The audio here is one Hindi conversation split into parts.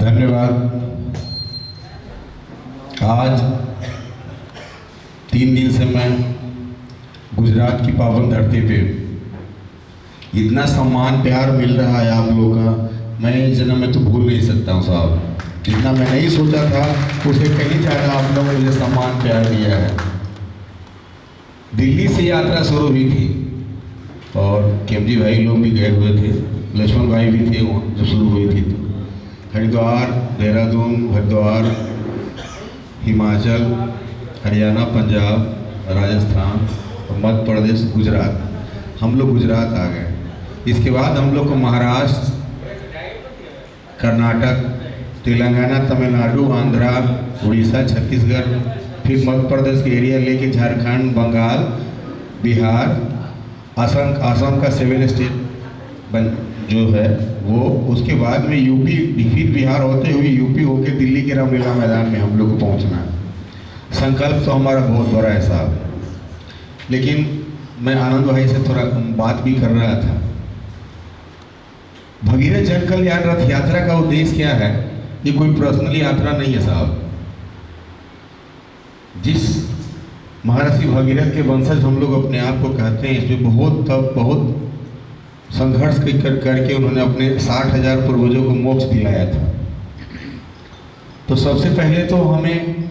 धन्यवाद। आज 3 दिन से मैं गुजरात की पावन धरती पे इतना सम्मान प्यार मिल रहा है आप लोगों का, मैं इस जन्म में तो भूल नहीं सकता हूँ साहब। जितना मैं नहीं सोचा था उससे कहीं ज़्यादा आप लोगों ने मुझे सम्मान प्यार दिया है। दिल्ली से यात्रा शुरू हुई थी और केमजी भाई लोग भी गए हुए थे, लक्ष्मण भाई भी थे वहाँ जब शुरू हुई थी। तो हरिद्वार, देहरादून, हरिद्वार, हिमाचल, हरियाणा, पंजाब, राजस्थान, मध्य प्रदेश, गुजरात, हम लोग गुजरात आ गए। इसके बाद हम लोग को महाराष्ट्र, कर्नाटक, तेलंगाना, तमिलनाडु, आंध्रा, उड़ीसा, छत्तीसगढ़, फिर मध्य प्रदेश के एरिया लेके झारखंड, बंगाल, बिहार, असम का 7 स्टेट जो है वो, उसके बाद में यूपी, फिर बिहार होते हुए यूपी होके दिल्ली के रामलीला मैदान में हम लोग को पहुंचना है। संकल्प तो हमारा बहुत बड़ा है साहब। लेकिन मैं आनंद भाई से थोड़ा बात भी कर रहा था। भगीरथ जन कल्याण रथ यात्रा का उद्देश्य क्या है? ये कोई पर्सनल यात्रा नहीं है साहब। जिस महर्षि भगीरथ के वंशज हम लोग अपने आप को कहते हैं, इसमें बहुत संघर्ष करके उन्होंने अपने 60,000 पूर्वजों को मोक्ष दिलाया था। तो सबसे पहले तो हमें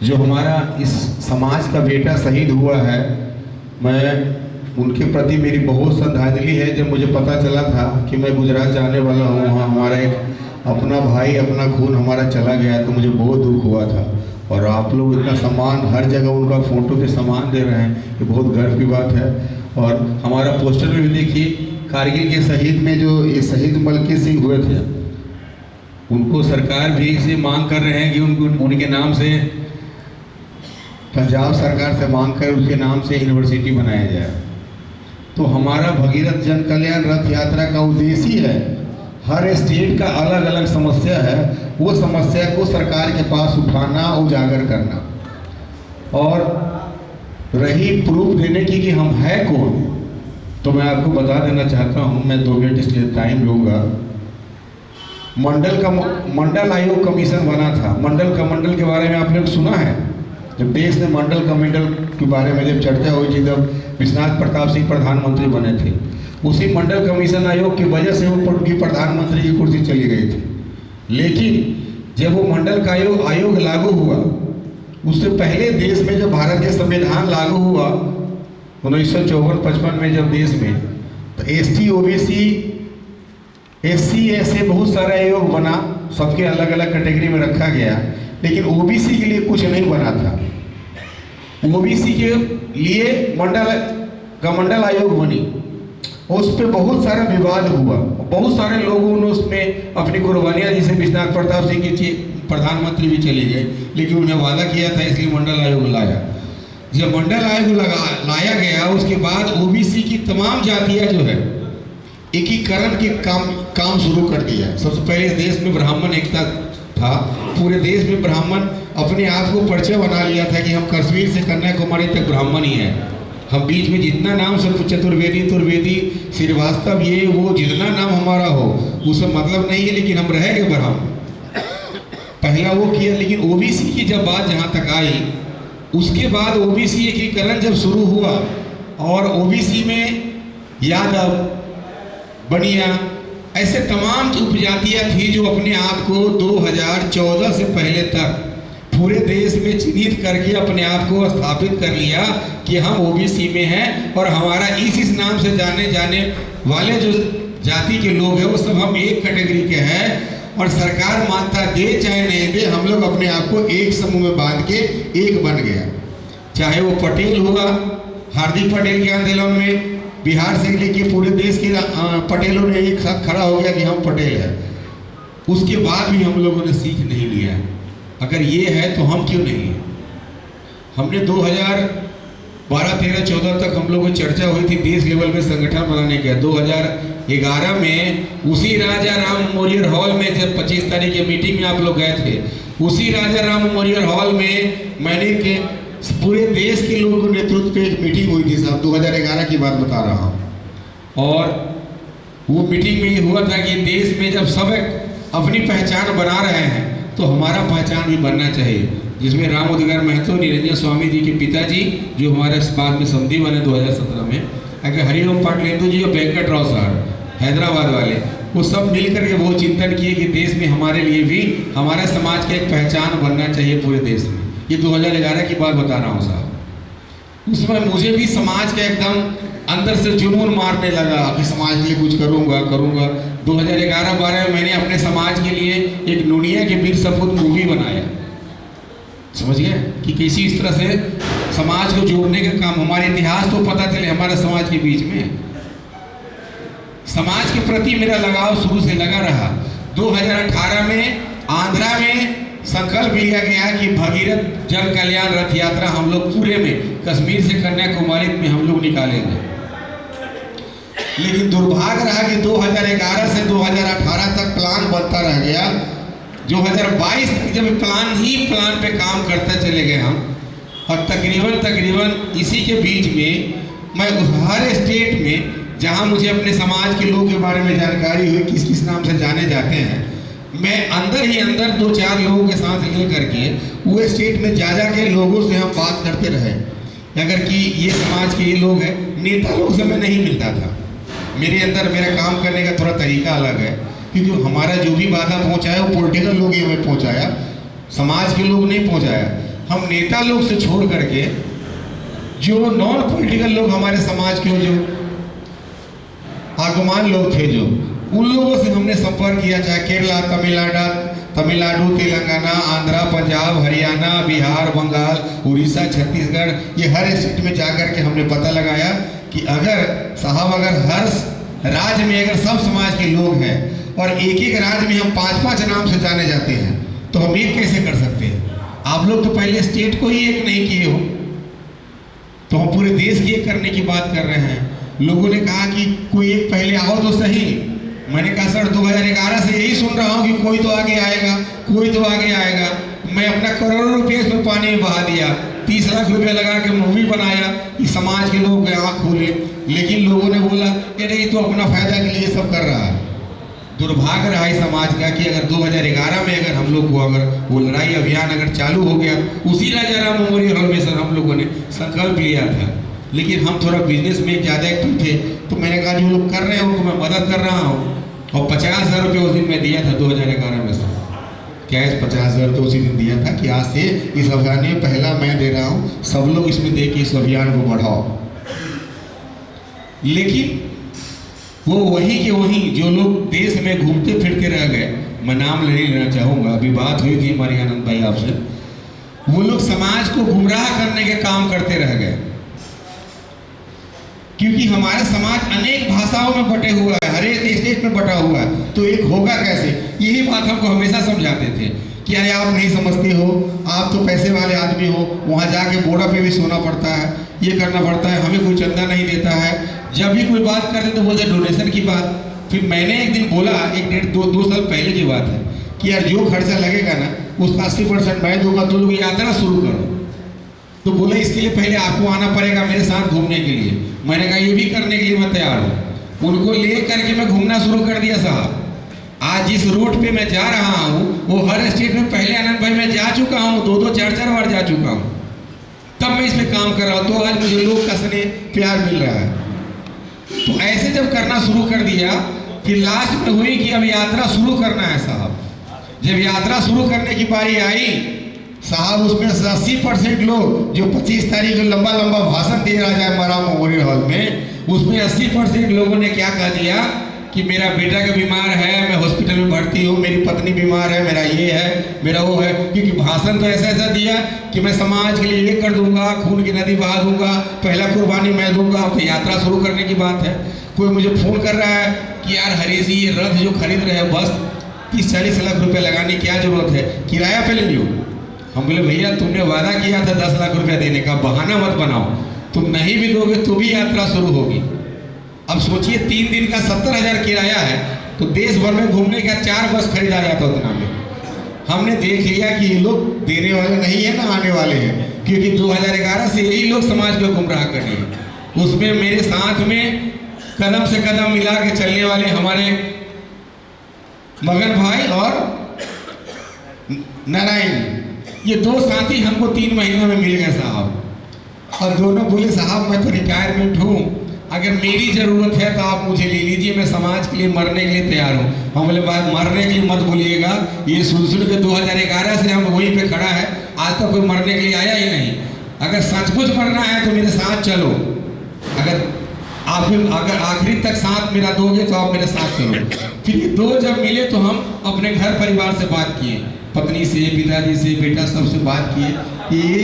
जो हमारा इस समाज का बेटा शहीद हुआ है, मैं उनके प्रति मेरी बहुत श्रद्धांजलि है। जब मुझे पता चला था कि मैं गुजरात जाने वाला हूँ, वहाँ हमारा एक अपना भाई, अपना खून हमारा चला गया, तो मुझे बहुत दुख हुआ था। और आप लोग इतना सम्मान हर जगह उनका फोटो पे सम्मान दे रहे हैं, ये बहुत गर्व की बात है। और हमारा पोस्टर में भी देखिए, कारगिल के शहीद में जो ये शहीद मलके सिंह हुए थे, उनको सरकार भी इसे मांग कर रहे हैं कि उनको उनके नाम से, पंजाब सरकार से मांग कर उसके नाम से यूनिवर्सिटी बनाया जाए। तो हमारा भगीरथ जन कल्याण रथ यात्रा का उद्देश्य ही है, हर स्टेट का अलग अलग समस्या है, वो समस्या को सरकार के पास उठाना, उजागर करना। और रही प्रूफ देने की कि हम है कौन, तो मैं आपको बता देना चाहता हूँ। मैं 2 मिनट इसलिए टाइम लूँगा। मंडल आयोग कमीशन बना था। मंडल के बारे में आपने सुना है? जब देश में मंडल कमेंडल के बारे में जब चर्चा हुई थी, तब विश्वनाथ प्रताप सिंह प्रधानमंत्री बने थे। उसी मंडल कमीशन आयोग की वजह से वो उनकी प्रधानमंत्री की कुर्सी चली गई थी। लेकिन जब वो मंडल का आयोग लागू हुआ, उससे पहले देश में जब भारत के संविधान लागू हुआ 1954-55 में, जब देश में, तो ST, OBC, SC, ऐसे बहुत सारा आयोग बना, सबके अलग अलग कैटेगरी में रखा गया। लेकिन OBC के लिए कुछ नहीं बना था। OBC के लिए मंडल आयोग बनी, उस पर बहुत सारा विवाद हुआ, बहुत सारे लोगों ने उसमें अपनी कुर्बानियाँ, जैसे विश्वनाथ प्रताप सिंह के प्रधानमंत्री भी चले गए, लेकिन उन्हें वादा किया था, इसलिए मंडल आयोग लाया। जब मंडल आयोग लाया गया, उसके बाद OBC की तमाम जातियाँ जो है एकीकरण के काम शुरू कर दिया। सबसे पहले इस देश में ब्राह्मण एकता था, पूरे देश में ब्राह्मण अपने आप को परिचय बना लिया था कि हम कश्मीर से कन्याकुमारी तक ब्राह्मण ही हैं। हम बीच में जितना नाम सब चतुर्वेदी, श्रीवास्तव, ये वो जितना नाम हमारा हो उसका मतलब नहीं है, लेकिन हम रहेंगे ब्राह्मण। पहला वो किया। लेकिन OBC की जब बात जहाँ तक आई, उसके बाद OBC एकीकरण जब शुरू हुआ, और OBC में यादव, बनिया, ऐसे तमाम उपजातियाँ थी जो अपने आप को 2014 से पहले तक पूरे देश में चिन्हित करके अपने आप को स्थापित कर लिया कि हम OBC में हैं, और हमारा इस नाम से जाने वाले जो जाति के लोग हैं वो सब हम एक कैटेगरी के हैं। और सरकार मानता दे चाहे नहीं दे, हम लोग अपने आप को एक समूह में बांध के एक बन गया। चाहे वो पटेल हुआ, हार्दिक पटेल के आंदोलन में बिहार से लेके पूरे देश के पटेलों ने एक साथ खड़ा हो गया कि हम पटेल हैं। उसके बाद भी हम लोगों ने सीख नहीं लिया। अगर ये है तो हम क्यों नहीं हैं? हमने 2012, 13, 14 तक हम लोगों की चर्चा हुई थी देश लेवल में संगठन बनाने का। 2011 में उसी राजा राम मेमोरियल हॉल में, जब 25 तारीख की मीटिंग में आप लोग गए थे, उसी राजा राम मेमोरियल हॉल में मैंने के पूरे देश के लोगों के नेतृत्व पे एक मीटिंग हुई थी साहब। 2011 की बात बता रहा हूँ। और वो मीटिंग में ये हुआ था कि देश में जब सब अपनी पहचान बना रहे हैं तो हमारा पहचान भी बनना चाहिए, जिसमें राम उदगार महतो निरंजन स्वामी जी के पिताजी जो हमारे बाद में समधी बने 2017 में, अगर हरिओम पाटलेंदु जी और वेंकट राव साहब हैदराबाद वाले, वो सब मिलकर के वो चिंतन किए कि देश में हमारे लिए भी हमारे समाज का एक पहचान बनना चाहिए पूरे देश में। ये 2011 की बात बता रहा हूँ साहब। उसमें मुझे भी समाज का एकदम अंदर से जुनून मारने लगा कि समाज के लिए कुछ करूँगा। 2011-12 में मैंने अपने समाज के लिए एक नुनिया के वीर सपूत मूवी बनाया, समझ गए कि किसी इस तरह से समाज को जोड़ने का काम, हमारे इतिहास तो पता चले हमारे समाज के बीच में। समाज के प्रति मेरा लगाव शुरू से लगा रहा। 2018 में आंध्रा में संकल्प लिया गया कि भगीरथ जन कल्याण रथ यात्रा हम लोग पूरे में कश्मीर से कन्याकुमारी में हम लोग निकालेंगे। लेकिन दुर्भाग्य रहा कि 2011 से 2018 तक प्लान बनता रह गया। 2022 तक जब प्लान पे काम करते चले गए हम, और तकरीबन इसी के बीच में मैं हर स्टेट में जहां मुझे अपने समाज के लोगों के बारे में जानकारी हुई, किस किस नाम से जाने जाते हैं, मैं अंदर ही अंदर 2-4 लोगों के साथ लेकर के वो स्टेट में जा के लोगों से हम बात करते रहे। अगर कि ये समाज के ये लोग हैं, नेता लोग से मैं नहीं मिलता था। मेरे अंदर मेरा काम करने का थोड़ा तरीका अलग है, क्योंकि हमारा जो भी वादा पहुंचाया वो पॉलिटिकल लोग ही हमें पहुंचाया, समाज के लोग नहीं पहुंचाया। हम नेता लोग से छोड़ करके जो नॉन पॉलिटिकल लोग हमारे समाज के जो आगमान लोग थे, जो उन लोगों से हमने संपर्क किया, चाहे केरला, तमिलनाडु, तेलंगाना, आंध्रा, पंजाब, हरियाणा, बिहार, बंगाल, उड़ीसा, छत्तीसगढ़, ये हर स्टेट में जाकर के हमने पता लगाया कि अगर हर राज्य में अगर सब समाज के लोग हैं और एक राज्य में हम 5-5 नाम से जाने जाते हैं, तो हम एक कैसे कर सकते हैं? आप लोग तो पहले स्टेट को ही एक नहीं किए हो, तो हम पूरे देश की एक करने की बात कर रहे हैं। लोगों ने कहा कि कोई एक पहले आओ तो सही। मैंने कहा सर 2011 से यही सुन रहा हूँ कि कोई तो आगे आएगा, कोई तो आगे आएगा। मैं अपना करोड़ों रुपये इसमें पानी में बहा दिया, 30 लाख रुपया लगा के मूवी बनाया कि समाज के लोग आँख खोले, लेकिन लोगों ने बोला अरे ये तो अपना फायदा के लिए सब कर रहा है। दुर्भाग्य रहा इस समाज का कि अगर 2011 में अगर हम लोग को अगर वो लड़ाई अभियान अगर चालू हो गया, उसी राजा राम मेमोरियल हॉल में सर हम लोगों ने संकल्प लिया था, लेकिन हम थोड़ा बिजनेस में ज़्यादा एक्टिव थे, तो मैंने कहा जो लोग कर रहे हैं उनको मैं मदद कर रहा हूँ। और 50,000 रुपये उस दिन मैं दिया था 2011 में सर, कैश 50,000 रुपये उसी दिन दिया था कि आज से इस अभियान में पहला मैं दे रहा हूँ, सब लोग इसमें दे के इस अभियान को बढ़ाओ। लेकिन वो वही के वही जो लोग देश में घूमते फिरते रह गए, मैं नाम नहीं लेना चाहूँगा, अभी बात हुई थी हमारी आनंद भाई आपसे, वो लोग समाज को गुमराह करने के काम करते रह गए। क्योंकि हमारा समाज अनेक भाषाओं में बटे हुआ है, हर एक स्टेट में बटा हुआ है, तो एक होगा कैसे? यही बात हमको हमेशा समझाते थे कि अरे आप नहीं समझते हो, आप तो पैसे वाले आदमी हो, वहाँ जाके बोरा पे भी सोना पड़ता है, ये करना पड़ता है, हमें कोई चंदा नहीं देता है। जब भी कोई बात करते तो बोलते डोनेशन की बात। फिर मैंने एक दिन बोला, 1-1.5-2 साल पहले की बात है, कि यार जो खर्चा लगेगा ना उसका 80% मैं दूंगा, तो लोग यात्रा शुरू करो। तो बोला इसके लिए पहले आपको आना पड़ेगा मेरे साथ घूमने के लिए। मैंने कहा ये भी करने के लिए मैं तैयार हूँ। उनको ले करके मैं घूमना शुरू कर दिया साहब। आज जिस रूट पे मैं जा रहा हूँ वो हर स्टेट में पहले आनंद भाई मैं जा चुका हूँ, 2-2, 4-4 बार जा चुका हूँ, तब मैं इस पे काम कर रहा हूँ, तो आज मुझे लोग का स्नेह प्यार मिल रहा है। तो ऐसे जब करना शुरू कर दिया, फिर लास्ट में हुई कि अब यात्रा शुरू करना है साहब। जब यात्रा शुरू करने की बारी आई साहब, उसमें 80% लोग जो 25 तारीख को लंबा भाषण दे रहा है राजा मेमोरियल हॉल में, उसमें 80% लोगों ने क्या कह दिया कि मेरा बेटा का बीमार है, मैं हॉस्पिटल में भर्ती हूँ, मेरी पत्नी बीमार है, मेरा ये है, मेरा वो है। क्योंकि भाषण तो ऐसा दिया कि मैं समाज के लिए ये कर दूंगा, खून की नदी बहा दूंगा, पहला कुर्बानी मैं दूंगा। तो यात्रा शुरू करने की बात है। कोई मुझे फ़ोन कर रहा है कि यार हरीश जी ये रथ जो खरीद रहे हैं बस 30-40 लाख रुपये लगाने की क्या जरूरत है, किराया पे ले लो। हम बोले भैया तुमने वादा किया था 10 लाख रुपया देने का, बहाना मत बनाओ, तुम नहीं भी दोगे तो भी यात्रा शुरू होगी। अब सोचिए 3 दिन का 70,000 किराया है, तो देश भर में घूमने का 4 बस खरीदा जाता उतना में। हमने देख लिया कि ये लोग देने वाले नहीं है ना आने वाले हैं, क्योंकि 2011 से यही लोग समाज को गुमराह कर रहे हैं। उसमें मेरे साथ में कदम से कदम मिला के चलने वाले हमारे मगन भाई और नारायण, ये दो साथी हमको 3 महीने में मिल गए साहब। और दोनों बोले साहब मैं तो रिटायरमेंट हूँ, अगर मेरी ज़रूरत है तो आप मुझे ले लीजिए, मैं समाज के लिए मरने के लिए तैयार हूँ। हम बोले भाई मरने के लिए मत बोलिएगा, ये सुन के 2011 से हम वहीं पे खड़ा है, आज तक कोई मरने के लिए आया ही नहीं। अगर सचमुच मरना है तो मेरे साथ चलो, अगर आखिरी तक साथ मेरा दोगे तो आप मेरे साथ चलो। फिर ये दो जब मिले तो हम अपने घर परिवार से बात किए, पत्नी से, पिताजी से, बेटा सबसे बात किए कि ये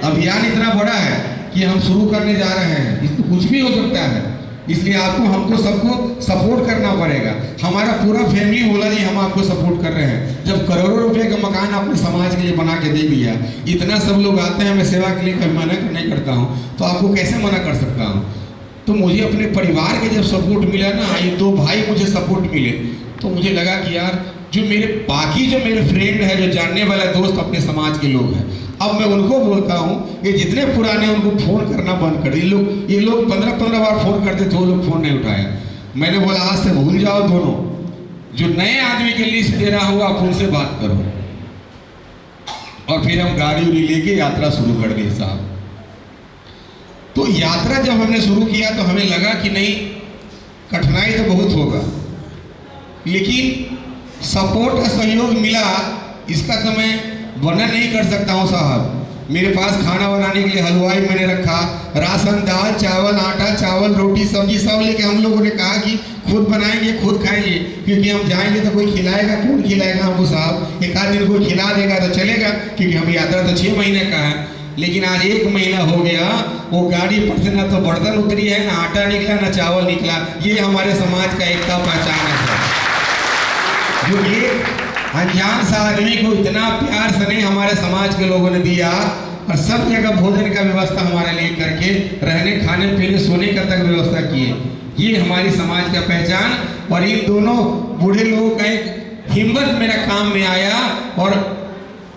अभियान इतना बड़ा है कि हम शुरू करने जा रहे हैं, इसमें कुछ भी हो सकता है, इसलिए हमको सबको सपोर्ट करना पड़ेगा। हमारा पूरा फैमिली बोला जी हम आपको सपोर्ट कर रहे हैं। जब करोड़ों रुपए का मकान अपने समाज के लिए बना के दे दिया, इतना सब लोग आते हैं, मैं सेवा के लिए कभी मना नहीं करता हूँ, तो आपको कैसे मना कर सकता हूँ। तो मुझे अपने परिवार के जब सपोर्ट मिला ना, ये 2 भाई मुझे सपोर्ट मिले, तो मुझे लगा कि यार जो मेरे फ्रेंड है, जो जानने वाला दोस्त अपने समाज के लोग हैं, अब मैं उनको बोलता हूँ, ये जितने पुराने उनको फ़ोन करना बंद कर। ये लोग 15 बार फ़ोन करते थे, वो लोग फ़ोन नहीं उठाया। मैंने बोला आज से भूल जाओ दोनों, जो नए आदमी की लिस्ट दे रहा हूँ आप उनसे बात करो। और फिर हम गाड़ी लेके यात्रा शुरू कर दी साहब। तो यात्रा जब हमने शुरू किया तो हमें लगा कि नहीं, कठिनाई तो बहुत होगा, लेकिन सपोर्ट और सहयोग मिला, इसका तो मैं वर्णन नहीं कर सकता हूँ साहब। मेरे पास खाना बनाने के लिए हलवाई मैंने रखा, राशन, दाल, चावल, आटा, चावल, रोटी, सब्जी सब लेके हम लोगों ने कहा कि खुद बनाएंगे, खुद खाएंगे, क्योंकि हम जाएंगे तो कोई खिलाएगा, कौन खिलाएगा हमको साहब। एक आध दिन कोई खिला देगा तो चलेगा, क्योंकि हम यात्रा तो 6 महीने का है। लेकिन आज 1 महीना हो गया, वो गाड़ी पर से ना तो बर्तन उतरी है, ना आटा निकला, ना चावल निकला। ये हमारे समाज का एकता पहचान है सर। जो एक अनजान सा आदमी को इतना प्यार से नहीं हमारे समाज के लोगों ने दिया, और सब जगह भोजन का व्यवस्था हमारे लिए करके, रहने खाने पीने सोने का तक व्यवस्था किए। ये हमारी समाज का पहचान। और इन दोनों बूढ़े लोगों का एक हिम्मत मेरा काम में आया। और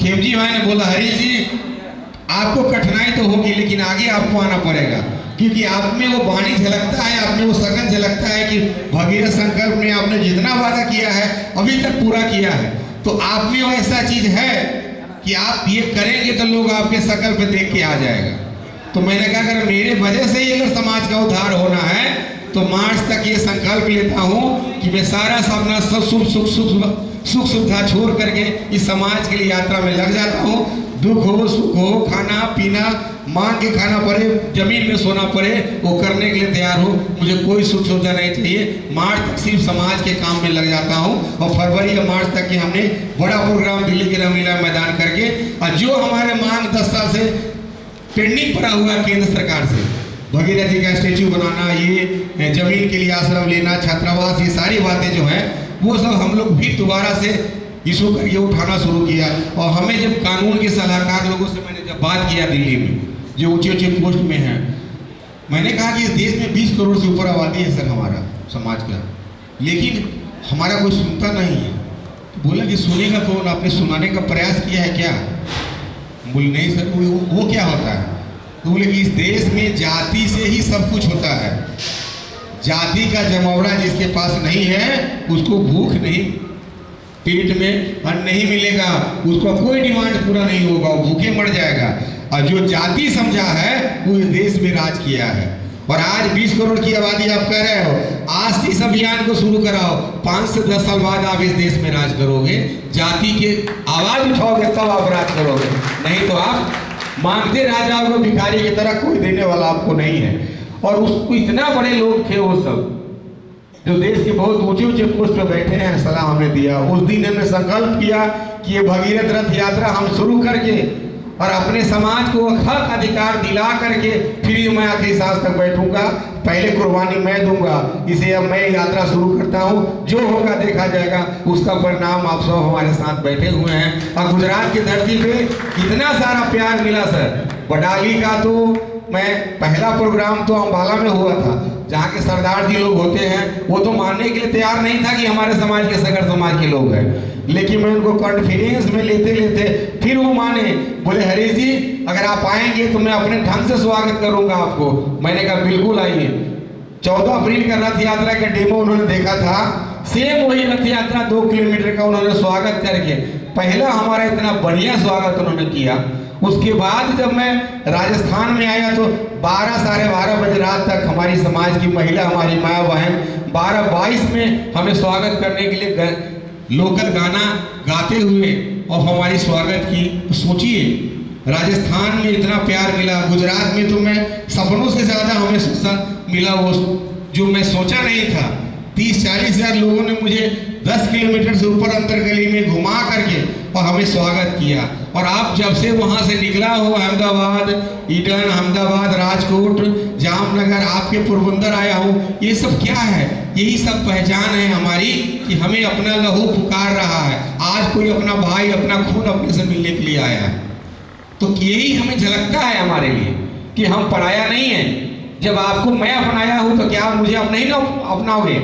खेमजी भाई ने बोला हरीश जी आपको कठिनाई तो होगी, लेकिन आगे आपको आना पड़ेगा, क्योंकि आप में वो वाणी झलकता है, आप में वो सकन झलकता है कि भगीरथ संकल्प में आपने जितना वादा किया है अभी तक पूरा किया है। तो आप में वो ऐसा चीज है कि आप ये करेंगे तो लोग आपके संकल्प पे देख के आ जाएगा। तो मैंने कहा अगर मेरे वजह से ये अगर समाज का उद्धार होना है तो मार्च तक ये संकल्प लेता हूँ कि मैं सारा अपना सब सुख सुविधा छोड़ करके इस समाज के लिए यात्रा में लग जाता हूँ। दुख हो सुख हो, खाना पीना मांग के खाना पड़े, जमीन में सोना पड़े, वो करने के लिए तैयार हो। मुझे कोई सुख सुविधा नहीं चाहिए। मार्च तक सिर्फ समाज के काम में लग जाता हूँ। और फरवरी या मार्च तक के हमने बड़ा प्रोग्राम दिल्ली के रामलीला मैदान करके, और जो हमारे मांग 10 साल से पेंडिंग पड़ा हुआ केंद्र सरकार से, भगीरथ जी का स्टेच्यू बनाना, ये जमीन के लिए आश्रम लेना, छात्रावास, ये सारी बातें जो हैं वो सब हम लोग भी दोबारा से इशू करके उठाना शुरू किया। और हमें जब कानून के सलाहकार लोगों से मैंने जब बात किया दिल्ली में, जो ऊंचे पोस्ट में हैं, मैंने कहा कि इस देश में 20 करोड़ से ऊपर आबादी है सर हमारा समाज का, लेकिन हमारा कोई सुनता नहीं है। तो बोला कि सुनेगा कौन, आपने सुनाने का प्रयास किया है क्या? बोले नहीं सर, वो क्या होता है? तो बोले कि इस देश में जाति से ही सब कुछ होता है। जाति का जमावड़ा जिसके पास नहीं है उसको भूख नहीं, पेट में अन्न नहीं मिलेगा, उसका कोई डिमांड पूरा नहीं होगा, वो भूखे मर जाएगा। और जो जाति समझा है वो इस देश में राज किया है। और आज 20 करोड़ की आबादी आप कह रहे हो, आज से इस अभियान को शुरू कराओ, 5 से 10 साल बाद आप इस देश में राज करोगे। जाति के आवाज उठाओगे तब आप राज करोगे, नहीं तो आप मांगते रह जाओगे भिखारी की तरह, कोई देने वाला आपको नहीं है। और उसको इतना बड़े लोग थे वो सब जो देश के बहुत ऊंचे पोस्ट पर बैठे हैं, सलाह हमने दिया। उस दिन हमने संकल्प किया कि ये भगीरथ रथ यात्रा हम शुरू करके और अपने समाज को हक अधिकार दिला करके फिर मैं आखिरी सांस तक बैठूंगा। पहले कुर्बानी मैं दूंगा, इसे अब मैं यात्रा शुरू करता हूं। जो होगा देखा जाएगा, उसका परिणाम आप सब हमारे साथ बैठे हुए हैं। और गुजरात की धरती पे इतना सारा प्यार मिला सर। बडाली का तो मैं पहला प्रोग्राम तो अम्बाला में हुआ था, जहाँ के सरदार जी लोग होते हैं, वो तो मानने के लिए तैयार नहीं था कि हमारे समाज के सगर समाज के लोग हैं। लेकिन मैं उनको कॉन्फ्रेंस में लेते लेते फिर वो माने, बोले हरीश जी अगर आप आएंगे तो मैं अपने ढंग से स्वागत करूंगा आपको। मैंने कहा बिल्कुल आइए। 14 अप्रैल का रथ यात्रा का डेमो उन्होंने देखा था, सेम वही रथ यात्रा 2 किलोमीटर का उन्होंने स्वागत करके पहला हमारा इतना बढ़िया स्वागत उन्होंने किया। उसके बाद जब मैं राजस्थान में आया तो 12 साढ़े 12 बजे रात तक हमारी समाज की महिला, हमारी माँ बहन 12:22 में हमें स्वागत करने के लिए लोकल गाना गाते हुए और हमारी स्वागत की। तो सोचिए राजस्थान में इतना प्यार मिला, गुजरात में तो मैं सपनों से ज़्यादा हमें मिला वो जो मैं सोचा नहीं था। 30-40 हज़ार लोगों ने मुझे 10 किलोमीटर से ऊपर अंतर गली में घुमा करके और हमें स्वागत किया। और आप जब से वहाँ से निकला हो अहमदाबाद, ईडन, अहमदाबाद, राजकोट, जामनगर, आपके पोरबंदर आया हूँ, ये सब क्या है? यही सब पहचान है हमारी कि हमें अपना लहू पुकार रहा है। आज कोई अपना भाई, अपना खून अपने से मिलने के लिए आया है। तो यही हमें झलकता है हमारे लिए कि हम पराया नहीं है। जब आपको मैं अपनाया हूँ तो क्या आप मुझे अब नहीं ना अपनाओगे?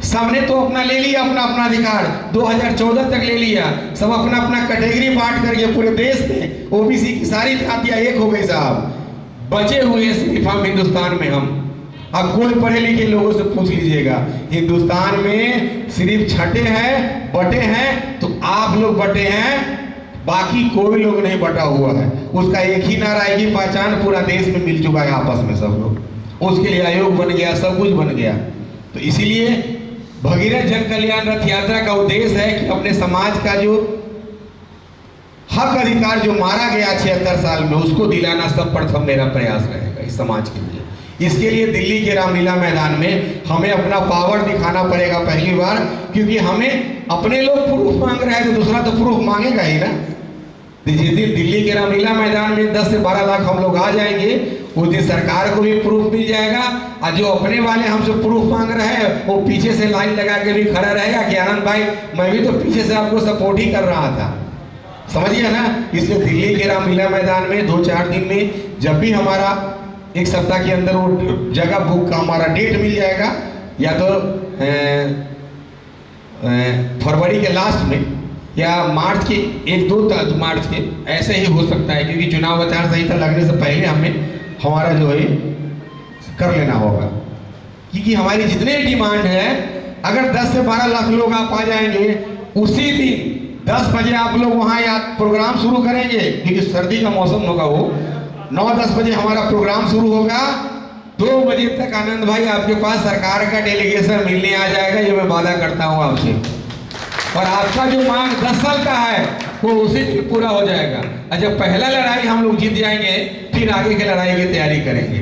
सबने तो अपना ले लिया, अपना अपना अधिकार 2014 तक ले लिया। सब अपना अपना कैटेगरी बांट करके पूरे देश में ओबीसी की सारी जातियां एक हो गई साहब। बचे हुए सिर्फ हम हिंदुस्तान में हम। अब कोई पढ़े लिखे लोगों से पूछ लीजिएगा, हिंदुस्तान में सिर्फ छठे हैं, बटे हैं, तो आप लोग बटे हैं, बाकी कोई लोग नहीं बटा हुआ है। उसका एक ही नारा, एक ही पहचान पूरा देश में मिल चुका है आपस में सब लोग। उसके लिए आयोग बन गया, सब कुछ बन गया। तो इसीलिए भगीरथ जन कल्याण रथ यात्रा का उद्देश्य है कि अपने समाज का जो हक अधिकार जो मारा गया 76 साल में, उसको दिलाना सब प्रथम मेरा प्रयास रहेगा इस समाज के लिए। इसके लिए दिल्ली के रामलीला मैदान में हमें अपना पावर दिखाना पड़ेगा पहली बार, क्योंकि हमें अपने लोग प्रूफ मांग रहे हैं तो दूसरा तो प्रूफ मांगेगा ही ना। जिस दिन दिल्ली के रामलीला मैदान में 10 से 12 लाख हम लोग आ जाएंगे, उस दिन सरकार को भी प्रूफ मिल जाएगा। और जो अपने वाले हमसे प्रूफ मांग रहे हैं वो पीछे से लाइन लगा के भी खड़ा रहेगा कि आनंद भाई मैं भी तो पीछे से आपको सपोर्ट ही कर रहा था। समझिए ना। इसलिए दिल्ली के रामलीला मैदान में 2-4 दिन में जब भी हमारा 1 सप्ताह के अंदर वो जगह बुक का हमारा डेट मिल जाएगा, या तो फरवरी के लास्ट में या मार्च के 1-2 मार्च के, ऐसे ही हो सकता है, क्योंकि चुनाव आचार संहिता लगने से पहले हमें हमारा जो है कर लेना होगा। क्योंकि हमारी जितने डिमांड है, अगर 10 से 12 लाख लोग आप आ जाएंगे, उसी दिन 10 बजे आप लोग वहाँ या प्रोग्राम शुरू करेंगे, क्योंकि सर्दी का मौसम होगा, वो 9-10 बजे हमारा प्रोग्राम शुरू होगा। 2 बजे तक आनंद भाई आपके पास सरकार का डेलीगेशन मिलने आ जाएगा, ये मैं वादा करता हूँ आपसे। और आपका जो मांग 10 साल का है वो उसी दिन पूरा हो जाएगा। और जब पहला लड़ाई हम लोग जीत जाएंगे, फिर आगे की लड़ाई की तैयारी करेंगे।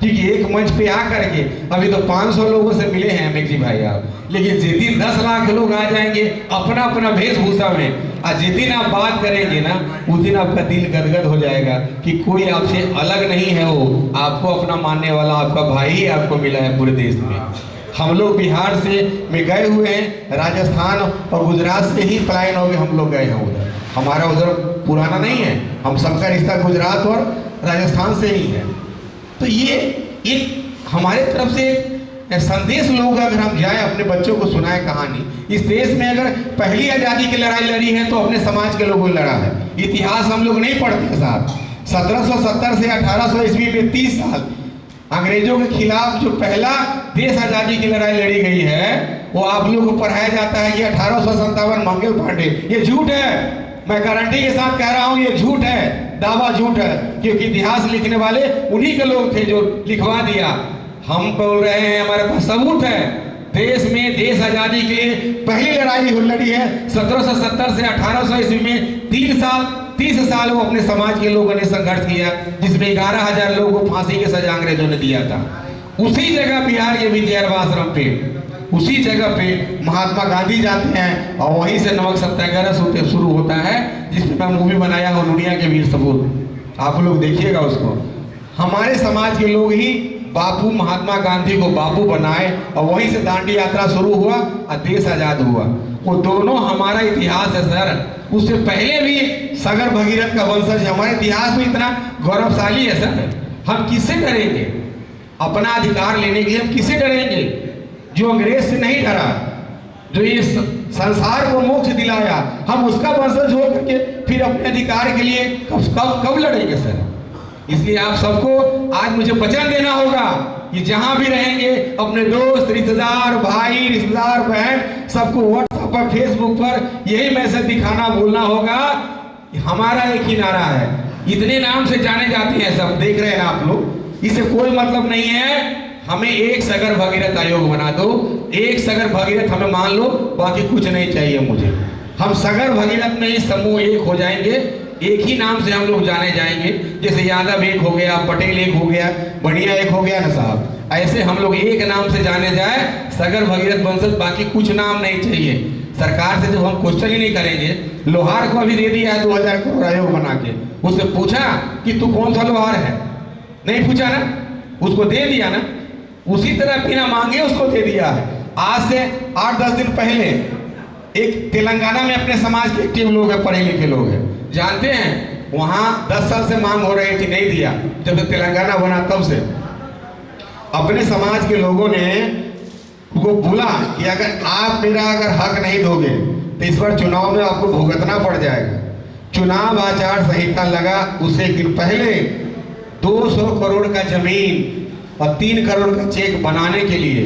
क्योंकि एक मंच पे आ करके अभी तो 500 लोगों से मिले हैं अमित जी भाई आप, लेकिन जिस दिन 10 लाख लोग आ जाएंगे अपना अपना वेशभूषा में, और जिस दिन आप बात करेंगे ना, उस दिन आपका दिल गदगद हो जाएगा कि कोई आपसे अलग नहीं है, वो आपको अपना मानने वाला आपका भाई ही आपको मिला है पूरे देश में। हम लोग बिहार से में गए हुए हैं, राजस्थान और गुजरात से ही पलायन हो गए, हम लोग गए हैं उधर। हमारा उधर पुराना नहीं है, हम सबका रिश्ता गुजरात और राजस्थान से ही है। तो ये एक हमारे तरफ से एक संदेश लोग, अगर हम जाएं अपने बच्चों को सुनाएं कहानी। इस देश में अगर पहली आज़ादी की लड़ाई लड़ी है तो अपने समाज के लोगों ने लड़ा है। इतिहास हम लोग नहीं पढ़ते साहब। 1770 से 1800 ईस्वी में 30 साल अंग्रेजों के खिलाफ जो पहला देश आज़ादी की लड़ाई लड़ी गई है, वो आप लोगों को पढ़ाया जाता है कि 1857 मंगल पांडे। ये झूठ है, मैं गारंटी के साथ कह रहा हूँ, ये झूठ है, दावा झूठ है, क्योंकि इतिहास लिखने वाले उन्हीं के लोग थे जो लिखवा दिया। हम बोल रहे हैं, हमारे पास सबूत है। देश में देश आज़ादी के लिए पहली लड़ाई लड़ी है 1770 से 1800 ईस्वी में। 30 साल वो अपने समाज के लोगों ने संघर्ष किया, जिसमें 11,000 लोगों को फांसी की सजा अंग्रेजों ने दिया था। उसी जगह बिहार के विद्यार्थी आश्रम पे, उसी जगह पे महात्मा गांधी जाते हैं और वहीं से नमक सत्याग्रह शुरू होता है, जिसमें मैं मूवी बनाया हूँ दुनिया के वीर सपूत। आप लोग देखिएगा उसको। हमारे समाज के लोग ही बापू महात्मा गांधी को बापू बनाए और वहीं से दांडी यात्रा शुरू हुआ और देश आज़ाद हुआ। वो दोनों हमारा इतिहास है सर। उससे पहले भी सागर भगीरथ का वंशज, हमारे इतिहास में इतना गौरवशाली है सर। हम किससे डरेंगे? अपना अधिकार लेने के लिए हम किससे डरेंगे? जो अंग्रेज से नहीं डरा, जो ये संसार को मोक्ष दिलाया, हम उसका वंशज हो करके फिर अपने अधिकार के लिए कब लड़ेंगे सर? इसलिए आप सबको आज मुझे वचन देना होगा कि जहां भी रहेंगे अपने दोस्त, रिश्तेदार, भाई, रिश्तेदार, बहन, सबको व्हाट्सएप पर, फेसबुक पर यही मैसेज दिखाना, बोलना होगा। हमारा एक ही नारा है, इतने नाम से जाने जाते हैं सब, देख रहे हैं आप लोग, इससे कोई मतलब नहीं है। हमें एक सगर भगीरथ आयोग बना दो, एक सगर भगीरथ हमें मान लो, बाकी कुछ नहीं चाहिए मुझे। हम सगर भगीरथ में ही समूह एक हो जाएंगे, एक ही नाम से हम लोग जाने जाएंगे। जैसे यादव एक हो गया, पटेल एक हो गया, बढ़िया एक हो गया ना साहब, ऐसे हम लोग एक नाम से जाने जाए, सगर भगीरथ वंशज, बाकी कुछ नाम नहीं चाहिए। सरकार से जब हम क्वेश्चन ही नहीं करेंगे, लोहार को अभी दे दिया है 2000 करोड़ आयोग बना के, उससे पूछा कि तू कौन सा लोहार है? नहीं पूछा ना, उसको दे दिया ना। उसी तरह बिना मांगे उसको दे दिया है। आज से 8-10 दिन पहले एक तेलंगाना में अपने समाज के एक्टिव लोग हैं, पढ़े लिखे लोग हैं, जानते हैं, वहां 10 साल से मांग हो रही थी, नहीं दिया। जब से तेलंगाना बना तब से अपने समाज के लोगों ने उनको बोला कि अगर आप मेरा अगर हक नहीं दोगे तो इस बार चुनाव में आपको भुगतना पड़ जाएगा। चुनाव आचार संहिता लगा, उससे एक दिन पहले 200 करोड़ का जमीन और 3 करोड़ का चेक बनाने के लिए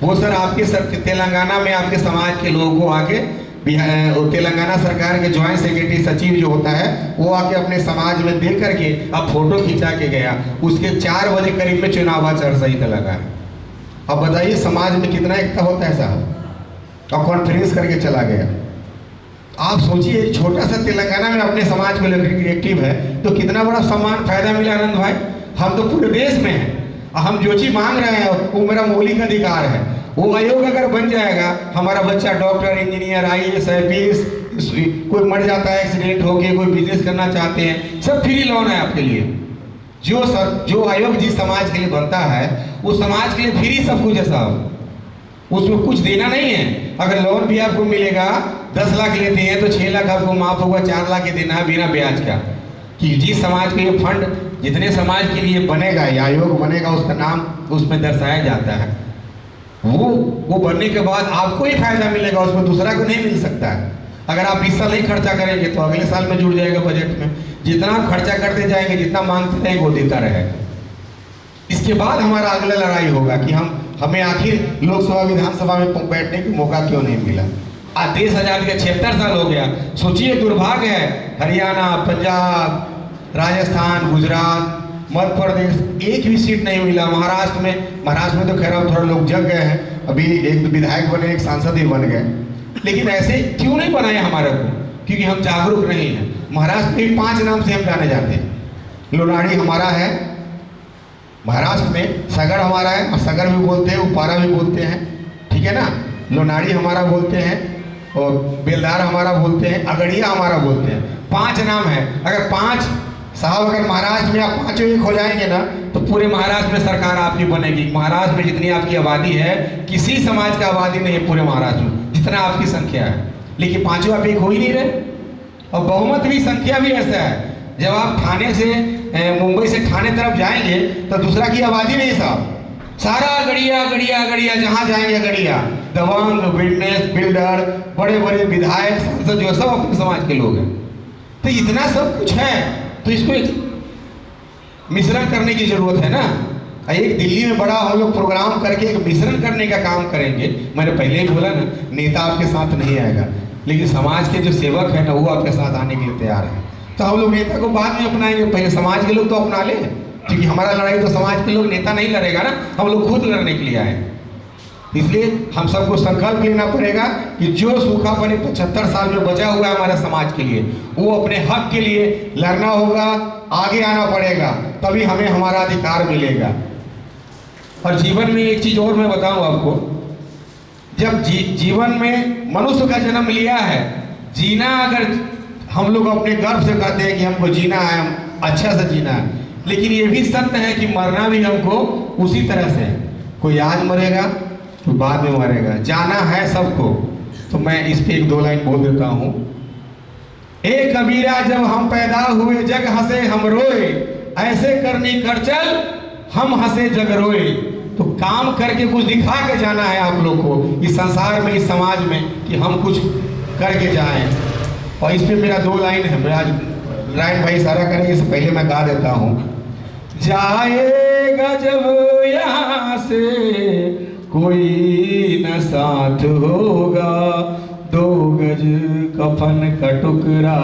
वो सर आपके तेलंगाना में आपके समाज के लोगों को आके तेलंगाना सरकार के ज्वाइंट सेक्रेटरी सचिव जो होता है वो आके अपने समाज में देख करके अब फोटो खिंचा के गया। उसके 4 बजे करीब में चुनाव आचार संहिता लगा है। अब बताइए समाज में कितना एकता होता है साहब, और कॉन्फ्रेंस करके चला गया। आप सोचिए, एक छोटा सा तेलंगाना में अपने समाज को लेकर एक्टिव है तो कितना बड़ा सम्मान फायदा मिला आनंद भाई। हम तो पूरे देश में हैं, हम जो चीज मांग रहे हैं वो मेरा मौलिक अधिकार है। वो आयोग अगर बन जाएगा, हमारा बच्चा डॉक्टर, इंजीनियर, IAS, IPS, कोई मर जाता है एक्सीडेंट होके, कोई बिजनेस करना चाहते हैं, सब फ्री लोन है आपके लिए। जो आयोग जिस समाज के लिए बनता है उस समाज के लिए फ्री सब कुछ है साहब, उसमें कुछ देना नहीं है। अगर लोन भी आपको मिलेगा, 10 लाख लेते हैं तो 6 लाख आपको माफ होगा, 4 लाख ही देना है बिना ब्याज का। कि जिस समाज के ये फंड जितने समाज के लिए बनेगा, या आयोग बनेगा, उसका नाम उसमें दर्शाया जाता है। वो बनने के बाद आपको ही फायदा मिलेगा, उसमें दूसरा को नहीं मिल सकता है। अगर आप इस साल नहीं खर्चा करेंगे तो अगले साल में जुड़ जाएगा बजट में। जितना आप खर्चा करते जाएंगे, जितना मांगते जाएंगे, वो देता रहेगा। इसके बाद हमारा अगला लड़ाई होगा कि हमें आखिर लोकसभा विधानसभा में बैठने का मौका क्यों नहीं मिला। आज देश आजादी के 76 साल हो गया। सोचिए, दुर्भाग्य है, हरियाणा, पंजाब, राजस्थान, गुजरात, मध्य प्रदेश एक भी सीट नहीं मिला। महाराष्ट्र में तो खैर अब थोड़ा लोग जग गए हैं, अभी एक विधायक बने, एक सांसद ही बन गए। लेकिन ऐसे क्यों नहीं बनाए हमारे को? क्योंकि हम जागरूक नहीं हैं। महाराष्ट्र में 5 नाम से हम जाने जाते हैं। लोनाड़ी हमारा है, महाराष्ट्र में सगर हमारा है, और सगर भी बोलते हैं, उपारा भी बोलते हैं, ठीक है ना। लोनाड़ी हमारा बोलते हैं, और बेलदार हमारा बोलते हैं, अगड़िया हमारा बोलते हैं। 5 नाम है। अगर 5 साहब, अगर महाराष्ट्र में आप 5 एक हो जाएंगे ना, तो पूरे महाराष्ट्र में सरकार आपकी बनेगी। महाराष्ट्र में जितनी आपकी आबादी है, किसी समाज का आबादी नहीं है पूरे महाराष्ट्र में जितना आपकी संख्या है, लेकिन 5 आप एक हो ही नहीं रहे। और बहुमत भी, संख्या भी ऐसा है, जब आप ठाणे से मुंबई से ठाणे तरफ जाएंगे तो दूसरा की आबादी नहीं साहब, सारा गड़िया गड़िया गड़िया, जहाँ जाएंगे गड़िया। दबंग, विटनेस, बिल्डर, बड़े बड़े विधायक, सांसद, जो सब अपने समाज के लोग हैं। तो इतना सब कुछ है, तो इसको एक मिश्रण करने की जरूरत है ना। एक दिल्ली में बड़ा हम लोग प्रोग्राम करके एक मिश्रण करने का काम करेंगे। मैंने पहले ही बोला ना, नेता आपके साथ नहीं आएगा, लेकिन समाज के जो सेवक है ना, वो आपके साथ आने के लिए तैयार है। तो हम लोग नेता को बाद में अपनाएंगे, पहले समाज के लोग तो अपना ले, क्योंकि हमारा लड़ाई तो समाज के लोग, नेता नहीं लड़ेगा ना, हम लोग खुद लड़ने के लिए आए। इसलिए हम सबको संकल्प लेना पड़ेगा कि जो सूखापन 75 साल में बचा हुआ है हमारे समाज के लिए, वो अपने हक के लिए लड़ना होगा, आगे आना पड़ेगा, तभी हमें हमारा अधिकार मिलेगा। और जीवन में एक चीज और मैं बताऊं आपको, जब जीवन में मनुष्य का जन्म लिया है, जीना अगर हम लोग अपने गर्व से कहते हैं कि हमको जीना है, अच्छा से जीना है, लेकिन ये भी सत्य है कि मरना भी हमको उसी तरह से है। कोई आज मरेगा तो बाद में मरेगा, जाना है सबको। तो मैं इस पे 1-2 लाइन बोल देता हूँ। ए कबीरा, जब हम पैदा हुए जग हंसे हम रोए, ऐसे करनी कर चल हम हंसे जग रोए। तो काम करके कुछ दिखा के जाना है आप लोग को इस संसार में, इस समाज में, कि हम कुछ करके जाएं। और इस पे मेरा 2 लाइन है, मैं आज रायन भाई सारा करेंगे, इससे पहले मैं गा देता हूँ। जाएगा जब यहाँ से कोई न साथ होगा, 2 गज कफन का टुकड़ा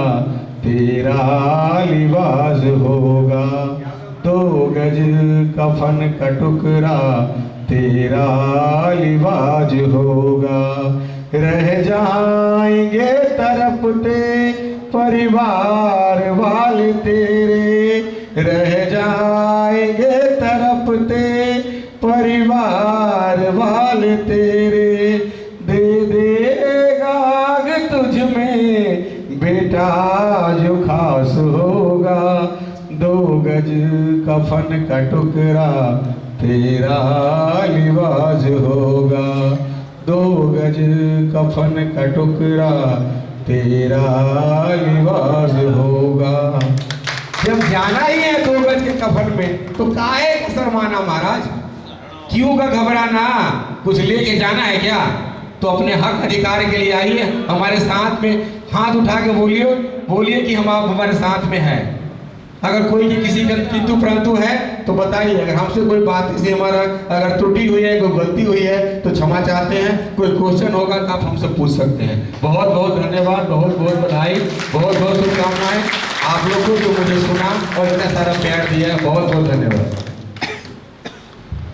तेरा लिबास होगा, 2 गज कफन का टुकड़ा तेरा लिबास होगा। रह जाएंगे तड़पते परिवार वाले तेरे, रह जाएंगे तड़पते परिवार वाले तेरे, दे देगा आग तुझ में बेटा जो खास होगा, 2 गज कफन का टुकड़ा तेरा लिबास होगा, 2 गज कफन का टुकड़ा तेरा लिबास होगा। जब जाना ही है 2 गज के कफन में तो काहे का शर्माना महाराज, क्यों का घबराना, कुछ लेके जाना है क्या? तो अपने हक अधिकार के लिए आइए, हमारे साथ में हाथ उठा के बोलिए कि हम आप हमारे साथ में हैं। अगर कोई की किसी का किंतु परंतु है तो बताइए, अगर हमसे कोई बात से हमारा अगर त्रुटि हुई है, कोई गलती हुई है तो क्षमा चाहते हैं, कोई क्वेश्चन होगा तो आप हमसे पूछ सकते हैं। बहुत बहुत धन्यवाद, बहुत बहुत बधाई, बहुत बहुत शुभकामनाएं आप लोगों को जो मुझे सुना और इतना सारा प्यार दिया है, बहुत बहुत धन्यवाद।